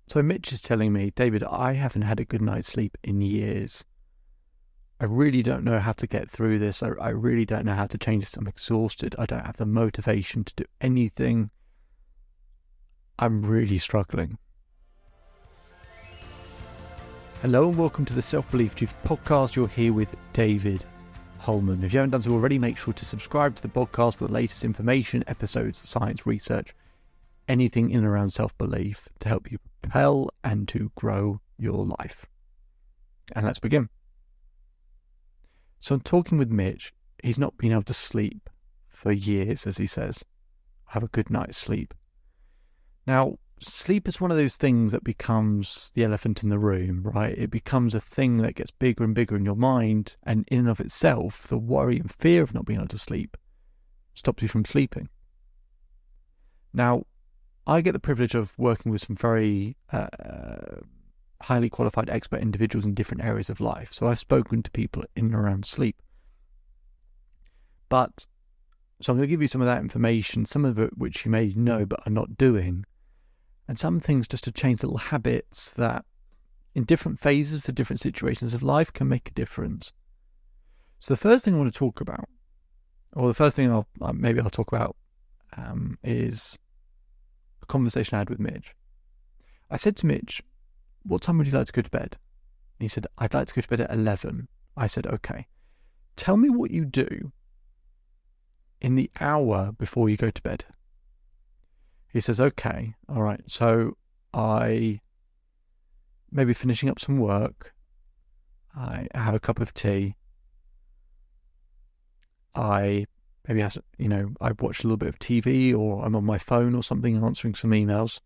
So Mitch is telling me, David, I haven't had a good night's sleep in years. I really don't know how to get through this. I really don't know how to change this. I'm exhausted. I don't have the motivation to do anything. I'm really struggling. Hello and welcome to the Self-Belief Truth podcast. You're here with David Holman. If you haven't done so already, make sure to subscribe to the podcast for the latest information, episodes, science, research, anything in and around self-belief to help you propel and to grow your life. And let's begin. So I'm talking with Mitch. He's not been able to sleep for years, as he says. Have a good night's sleep. Now, sleep is one of those things that becomes the elephant in the room, right? It becomes a thing that gets bigger and bigger in your mind, and in and of itself, the worry and fear of not being able to sleep stops you from sleeping. Now, I get the privilege of working with some very highly qualified expert individuals in different areas of life. So I've spoken to people in and around sleep. So I'm going to give you some of that information, some of it which you may know but are not doing, and some things just to change little habits that in different phases for different situations of life can make a difference. So the first thing I want to talk about, or the first thing I'll talk about is a conversation I had with Mitch. I said to Mitch, what time would you like to go to bed? And he said, I'd like to go to bed at 11. I said, okay, tell me what you do in the hour before you go to bed. He says, okay, all right. So I maybe finishing up some work. I have a cup of tea. I watch a little bit of TV, or I'm on my phone or something answering some emails.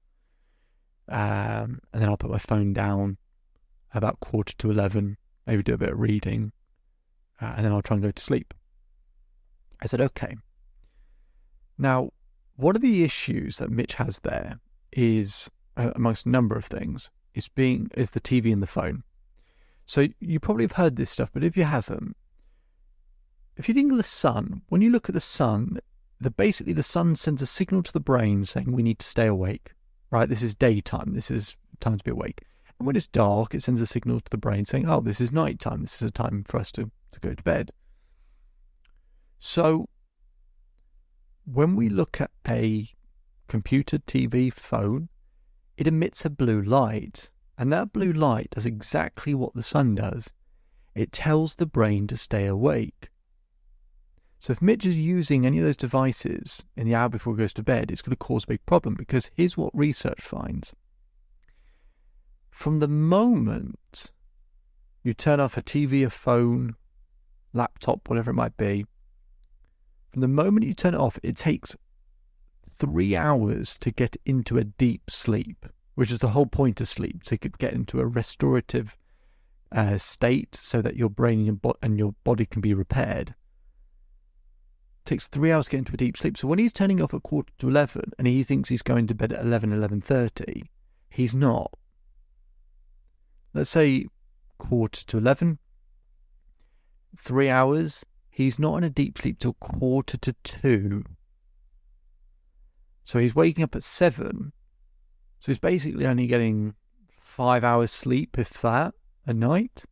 And then I'll put my phone down about 11:15, maybe do a bit of reading, and then I'll try and go to sleep. I said, okay. Now, one of the issues that Mitch has there is, amongst a number of things, is the TV and the phone. So you probably have heard this stuff, but if you haven't, if you think of the sun, when you look at the sun, basically the sun sends a signal to the brain saying we need to stay awake. Right, this is daytime, this is time to be awake. And when it's dark, it sends a signal to the brain saying, oh, this is nighttime, this is a time for us to go to bed. So when we look at a computer, TV, phone, it emits a blue light. And that blue light does exactly what the sun does. It tells the brain to stay awake. So if Mitch is using any of those devices in the hour before he goes to bed, it's going to cause a big problem, because here's what research finds. From the moment you turn off a TV, a phone, laptop, whatever it might be, from the moment you turn it off, it takes 3 hours to get into a deep sleep, which is the whole point of sleep, to get into a restorative state so that your brain and your body can be repaired. It takes 3 hours to get into a deep sleep. So when he's turning off at 11:15 and he thinks he's going to bed at 11:30, he's not. Let's say 11:15, 3 hours, he's not in a deep sleep till 1:45. So he's waking up at 7. So he's basically only getting 5 hours sleep, if that, a night,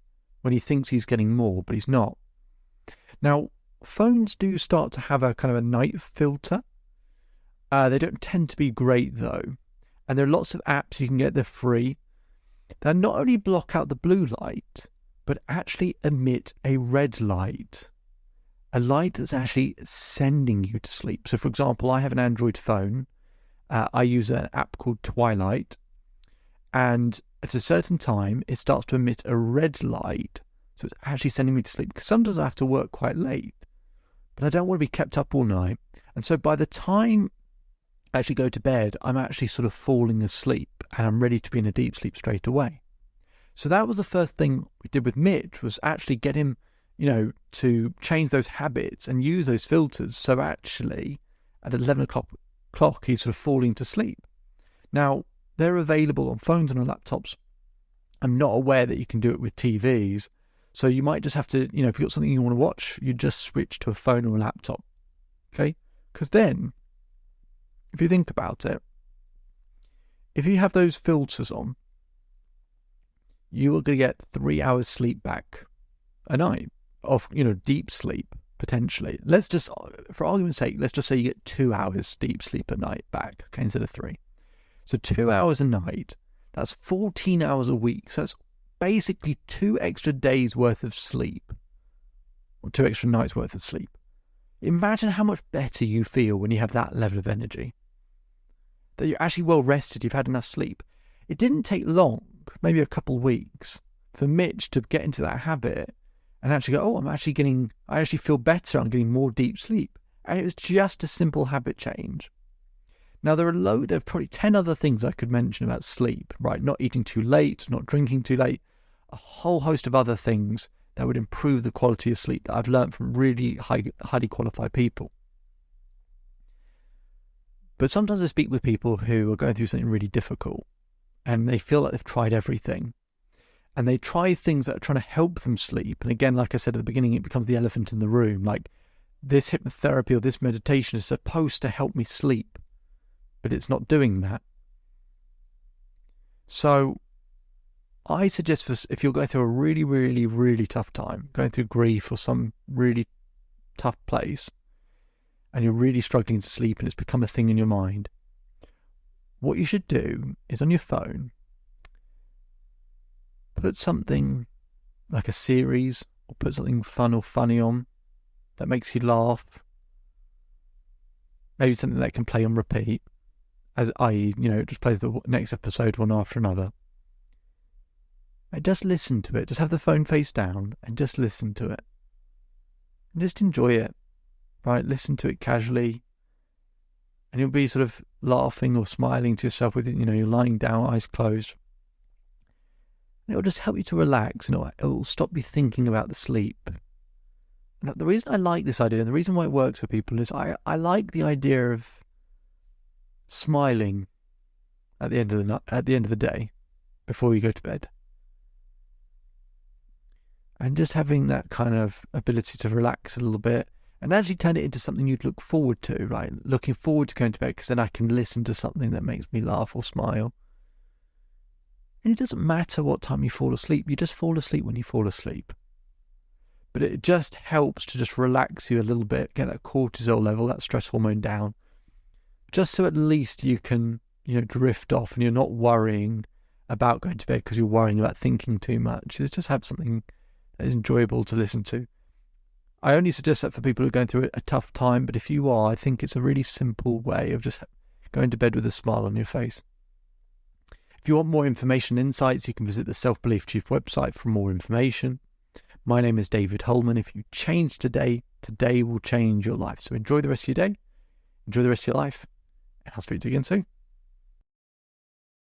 when he thinks he's getting more, but he's not. Now, phones do start to have a kind of a night filter. They don't tend to be great though. And there are lots of apps you can get, they're free, that not only block out the blue light, but actually emit a red light. A light that's actually sending you to sleep. So for example, I have an Android phone. I use an app called Twilight. And at a certain time, it starts to emit a red light. So it's actually sending me to sleep. Because sometimes I have to work quite late. But I don't want to be kept up all night. And so by the time I actually go to bed, I'm actually sort of falling asleep and I'm ready to be in a deep sleep straight away. So that was the first thing we did with Mitch, was actually get him, to change those habits and use those filters. So actually at 11 o'clock, he's sort of falling to sleep. Now, they're available on phones and on laptops. I'm not aware that you can do it with TVs. So you might just have to, if you've got something you want to watch, you just switch to a phone or a laptop. Okay? Because then, if you think about it, if you have those filters on, you are going to get 3 hours sleep back a night of, deep sleep, potentially. Let's just, for argument's sake, let's just say you get 2 hours deep sleep a night back, okay, instead of 3. So 2 hours a night, that's 14 hours a week. So that's basically 2 extra days worth of sleep, or 2 extra nights worth of sleep. Imagine how much better you feel when you have that level of energy, that you're actually well rested, you've had enough sleep. It didn't take long, maybe a couple of weeks, for Mitch to get into that habit and actually go, I actually feel better, I'm getting more deep sleep. And it was just a simple habit change. Now, there are probably 10 other things I could mention about sleep, right? Not eating too late, not drinking too late, a whole host of other things that would improve the quality of sleep that I've learned from really highly qualified people. But sometimes I speak with people who are going through something really difficult and they feel like they've tried everything. And they try things that are trying to help them sleep. And again, like I said at the beginning, it becomes the elephant in the room. Like, this hypnotherapy or this meditation is supposed to help me sleep, but it's not doing that. So I suggest, if you're going through a really, really, really tough time, going through grief or some really tough place, and you're really struggling to sleep and it's become a thing in your mind, what you should do is on your phone, put something like a series or put something fun or funny on that makes you laugh. Maybe something that can play on repeat, i.e., just plays the next episode one after another. And just listen to it. Just have the phone face down and just listen to it. And just enjoy it, right? Listen to it casually. And you'll be sort of laughing or smiling to yourself with, you're lying down, eyes closed. And it'll just help you to relax, and it'll stop you thinking about the sleep. And the reason I like this idea, and the reason why it works for people, is I like the idea of smiling at the end of the day, before you go to bed, and just having that kind of ability to relax a little bit, and actually turn it into something you'd look forward to, right? Looking forward to going to bed, because then I can listen to something that makes me laugh or smile. And it doesn't matter what time you fall asleep. You just fall asleep when you fall asleep. But it just helps to just relax you a little bit, get that cortisol level, that stress hormone down, just so at least you can, drift off and you're not worrying about going to bed because you're worrying about thinking too much. It's just have something that is enjoyable to listen to. I only suggest that for people who are going through a tough time, but if you are, I think it's a really simple way of just going to bed with a smile on your face. If you want more information and insights, you can visit the Self-Belief Chief website for more information. My name is David Holman. If you change today, today will change your life. So enjoy the rest of your day, enjoy the rest of your life, and I'll speak to you again soon.